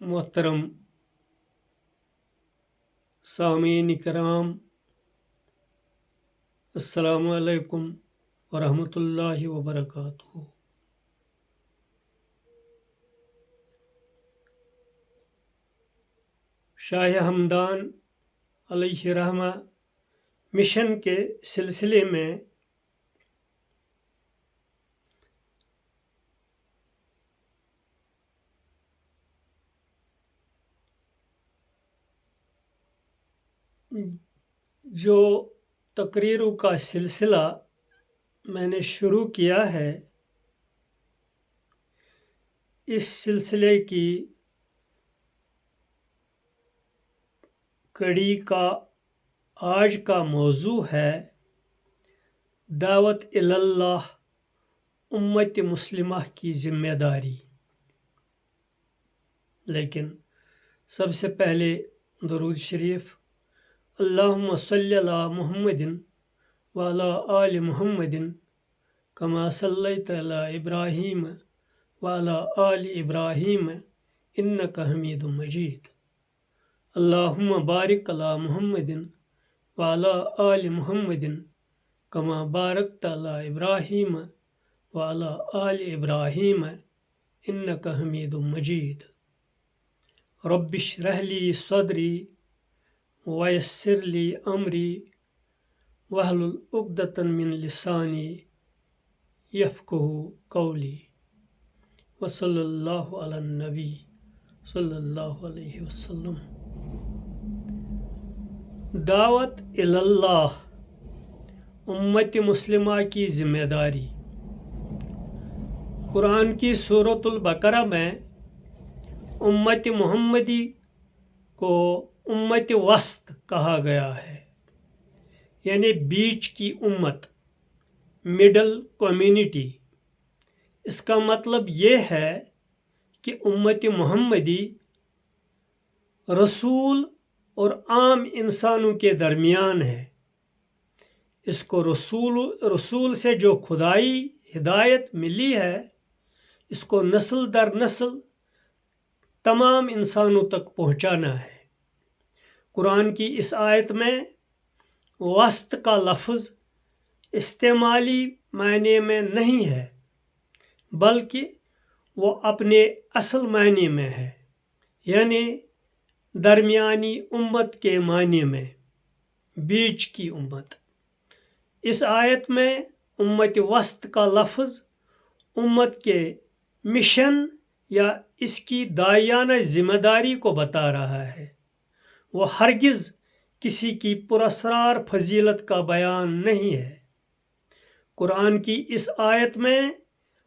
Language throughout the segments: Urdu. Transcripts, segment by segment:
محترم سامعین کرام، السلام علیکم ورحمۃ اللہ وبرکاتہ۔ شاہ ہمدان علیہ رحمہ مشن کے سلسلے میں جو تقریروں کا سلسلہ میں نے شروع کیا ہے، اس سلسلے کی کڑی کا آج کا موضوع ہے دعوت اللہ امت مسلمہ کی ذمہ داری۔ لیکن سب سے پہلے درود شریف، اللہم صلی علی محمد وعلی آل محمد کما صلیت علی ابراہیم وعلی آل ابراہیم انک حمید مجید، اللہم بارک علی محمد وعلی آل محمد کما بارکت علی ابراہیم وعلی آل ابراہیم انک حمید مجید، رب اشرح لی صدری ویسر لی امری واحلل عقدۃ من لسانی یفقہوا قولی، وصلی اللہ علی النبی صلی اللہ علیہ وسلم۔ دعوت اللہ امت مسلمہ کی ذمہ داری۔ قرآن کی سورۃ البقرہ میں امت محمدی کو امت وسط کہا گیا ہے، یعنی بیچ کی امت، مڈل کمیونٹی۔ اس کا مطلب یہ ہے کہ امت محمدی رسول اور عام انسانوں کے درمیان ہے۔ اس کو رسول سے جو خدائی ہدایت ملی ہے، اس کو نسل در نسل تمام انسانوں تک پہنچانا ہے۔ قرآن کی اس آیت میں وسط کا لفظ استعمالی معنی میں نہیں ہے، بلکہ وہ اپنے اصل معنی میں ہے، یعنی درمیانی امت کے معنی میں، بیچ کی امت۔ اس آیت میں امت وسط کا لفظ امت کے مشن یا اس کی داعیانہ ذمہ داری کو بتا رہا ہے۔ وہ ہرگز کسی کی پراسرار فضیلت کا بیان نہیں ہے۔ قرآن کی اس آیت میں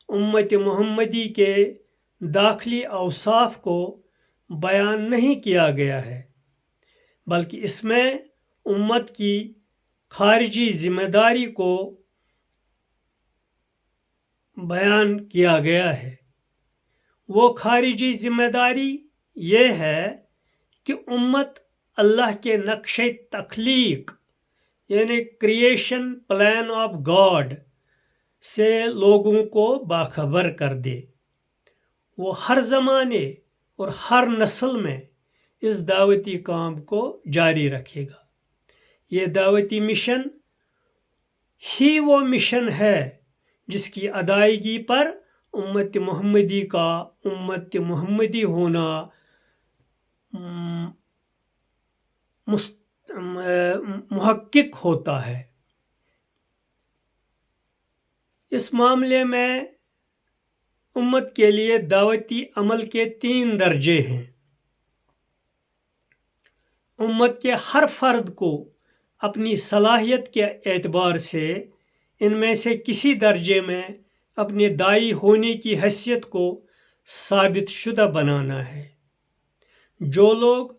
امت محمدی کے داخلی اوصاف کو بیان نہیں کیا گیا ہے، بلکہ اس میں امت کی خارجی ذمہ داری کو بیان کیا گیا ہے۔ وہ خارجی ذمہ داری یہ ہے کہ امت اللہ کے نقشِ تخلیق یعنی کریشن پلان آف گاڈ سے لوگوں کو باخبر کر دے۔ وہ ہر زمانے اور ہر نسل میں اس دعوتی کام کو جاری رکھے گا۔ یہ دعوتی مشن ہی وہ مشن ہے جس کی ادائیگی پر امت محمدی کا امت محمدی ہونا محقق ہوتا ہے۔ اس معاملے میں امت کے لیے دعوتی عمل کے 3 درجے ہیں۔ امت کے ہر فرد کو اپنی صلاحیت کے اعتبار سے ان میں سے کسی درجے میں اپنے داعی ہونے کی حیثیت کو ثابت شدہ بنانا ہے۔ جو لوگ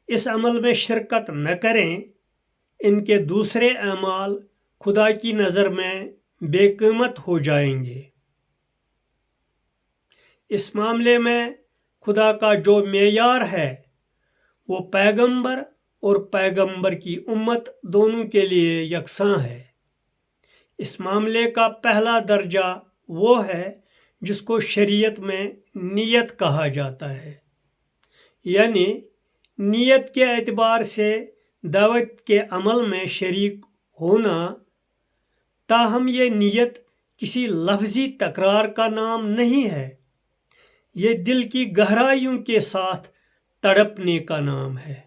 اس عمل میں شرکت نہ کریں، ان کے دوسرے اعمال خدا کی نظر میں بے قیمت ہو جائیں گے۔ اس معاملے میں خدا کا جو معیار ہے وہ پیغمبر اور پیغمبر کی امت دونوں کے لیے یکساں ہے۔ اس معاملے کا پہلا درجہ وہ ہے جس کو شریعت میں نیت کہا جاتا ہے۔ یعنی نیت کے اعتبار سے دعوت کے عمل میں شریک ہونا، تاہم یہ نیت کسی لفظی تکرار کا نام نہیں ہے، یہ دل کی گہرائیوں کے ساتھ تڑپنے کا نام ہے۔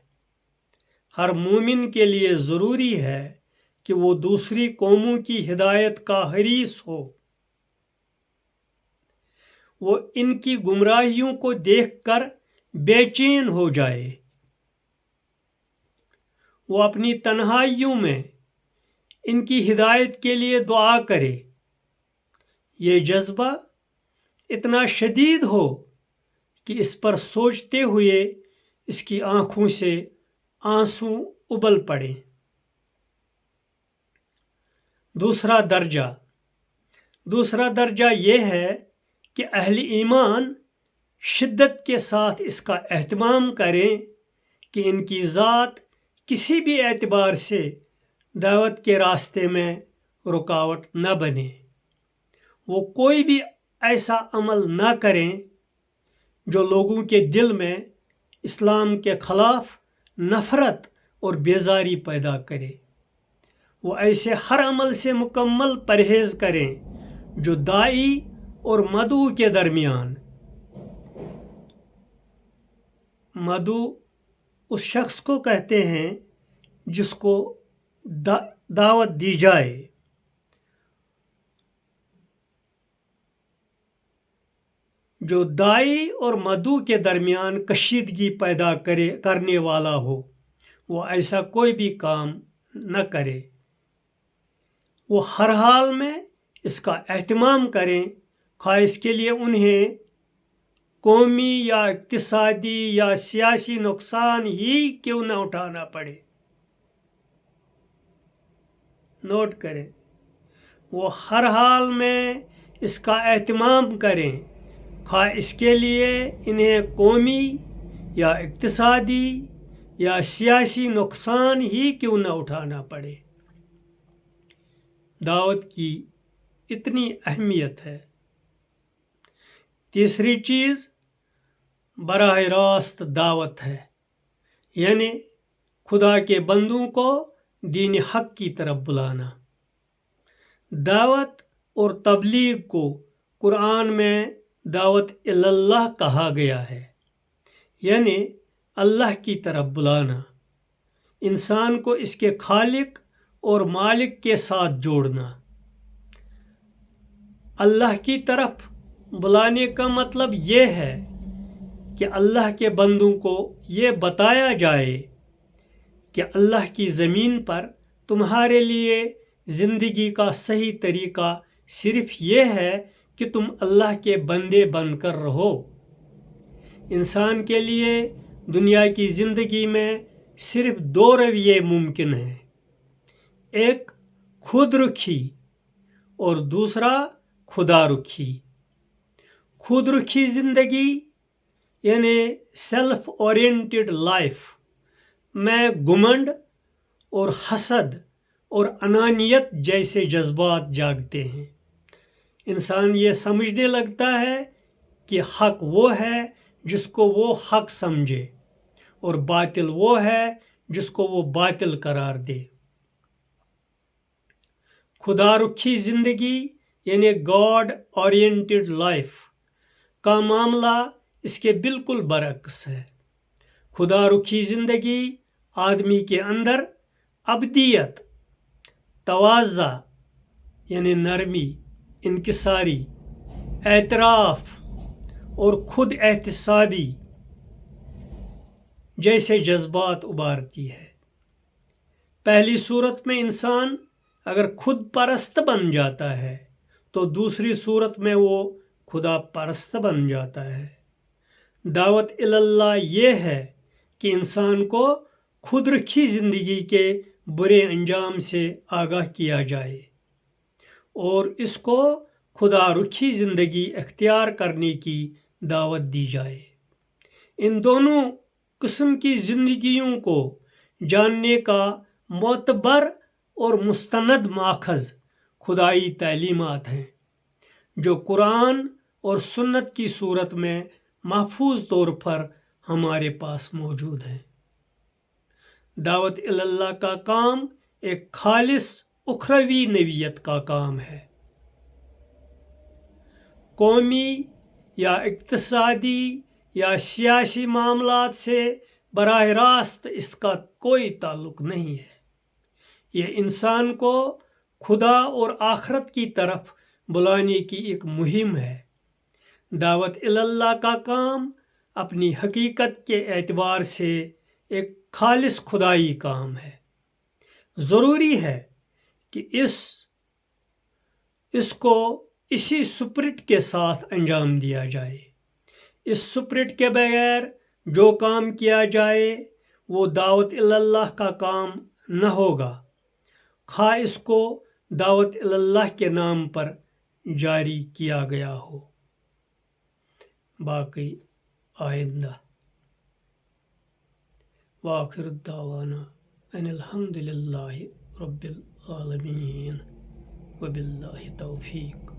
ہر مومن کے لیے ضروری ہے کہ وہ دوسری قوموں کی ہدایت کا حریص ہو، وہ ان کی گمراہیوں کو دیکھ کر بے چین ہو جائے، وہ اپنی تنہائیوں میں ان کی ہدایت کے لیے دعا کرے، یہ جذبہ اتنا شدید ہو کہ اس پر سوچتے ہوئے اس کی آنکھوں سے آنسو ابل پڑیں۔ دوسرا درجہ یہ ہے کہ اہل ایمان شدت کے ساتھ اس کا اہتمام کریں کہ ان کی ذات کسی بھی اعتبار سے دعوت کے راستے میں رکاوٹ نہ بنے، وہ کوئی بھی ایسا عمل نہ کریں جو لوگوں کے دل میں اسلام کے خلاف نفرت اور بیزاری پیدا کرے، وہ ایسے ہر عمل سے مکمل پرہیز کریں جو داعی اور مدعو کے درمیان، مدعو اس شخص کو کہتے ہیں جس کو دعوت دی جائے، جو داعی اور مدعو کے درمیان کشیدگی پیدا کرنے والا ہو، وہ ایسا کوئی بھی کام نہ کرے، وہ ہر حال میں اس کا اہتمام کریں، خواہ اس کے لیے انہیں قومی یا اقتصادی یا سیاسی نقصان ہی کیوں نہ اٹھانا پڑے۔ نوٹ کریں، وہ ہر حال میں اس کا اہتمام کریں، خواہ اس کے لیے انہیں قومی یا اقتصادی یا سیاسی نقصان ہی کیوں نہ اٹھانا پڑے۔ دعوت کی اتنی اہمیت ہے۔ تیسری چیز براہ راست دعوت ہے، یعنی خدا کے بندوں کو دین حق کی طرف بلانا۔ دعوت اور تبلیغ کو قرآن میں دعوت اللہ کہا گیا ہے، یعنی اللہ کی طرف بلانا، انسان کو اس کے خالق اور مالک کے ساتھ جوڑنا۔ اللہ کی طرف بلانے کا مطلب یہ ہے کہ اللہ کے بندوں کو یہ بتایا جائے کہ اللہ کی زمین پر تمہارے لیے زندگی کا صحیح طریقہ صرف یہ ہے کہ تم اللہ کے بندے بن کر رہو۔ انسان کے لیے دنیا کی زندگی میں صرف دو رویے ممکن ہیں، ایک خود رخی اور دوسرا خدا رخی۔ خود رخی زندگی یعنی سیلف اورینٹڈ لائف میں گھمنڈ اور حسد اور انانیت جیسے جذبات جاگتے ہیں۔ انسان یہ سمجھنے لگتا ہے کہ حق وہ ہے جس کو وہ حق سمجھے اور باطل وہ ہے جس کو وہ باطل قرار دے۔ خدا رخی زندگی یعنی گاڈ اورینٹڈ لائف کا معاملہ اس کے بالکل برعکس ہے۔ خدا رخی زندگی آدمی کے اندر ابدیت، تواضع یعنی نرمی، انکساری، اعتراف اور خود احتسابی جیسے جذبات ابارتی ہے۔ پہلی صورت میں انسان اگر خود پرست بن جاتا ہے تو دوسری صورت میں وہ خدا پرست بن جاتا ہے۔ دعوت اللہ یہ ہے کہ انسان کو خود رخی زندگی کے برے انجام سے آگاہ کیا جائے اور اس کو خدا رخی زندگی اختیار کرنے کی دعوت دی جائے۔ ان دونوں قسم کی زندگیوں کو جاننے کا معتبر اور مستند ماخذ خدائی تعلیمات ہیں جو قرآن اور سنت کی صورت میں محفوظ طور پر ہمارے پاس موجود ہیں۔ دعوت اللہ کا کام ایک خالص اخروی نوعیت کا کام ہے۔ قومی یا اقتصادی یا سیاسی معاملات سے براہ راست اس کا کوئی تعلق نہیں ہے۔ یہ انسان کو خدا اور آخرت کی طرف بلانے کی ایک مہم ہے۔ دعوت اللہ کا کام اپنی حقیقت کے اعتبار سے ایک خالص خدائی کام ہے۔ ضروری ہے کہ اس کو اسی سپرٹ کے ساتھ انجام دیا جائے۔ اس سپرٹ کے بغیر جو کام کیا جائے وہ دعوت اللہ کا کام نہ ہوگا، خواہ اس کو دعوت اللہ کے نام پر جاری کیا گیا ہو۔ باقی آئندہ۔ وآخر الدعوانا ان الحمد للہ رب العالمین وباللہ توفیق۔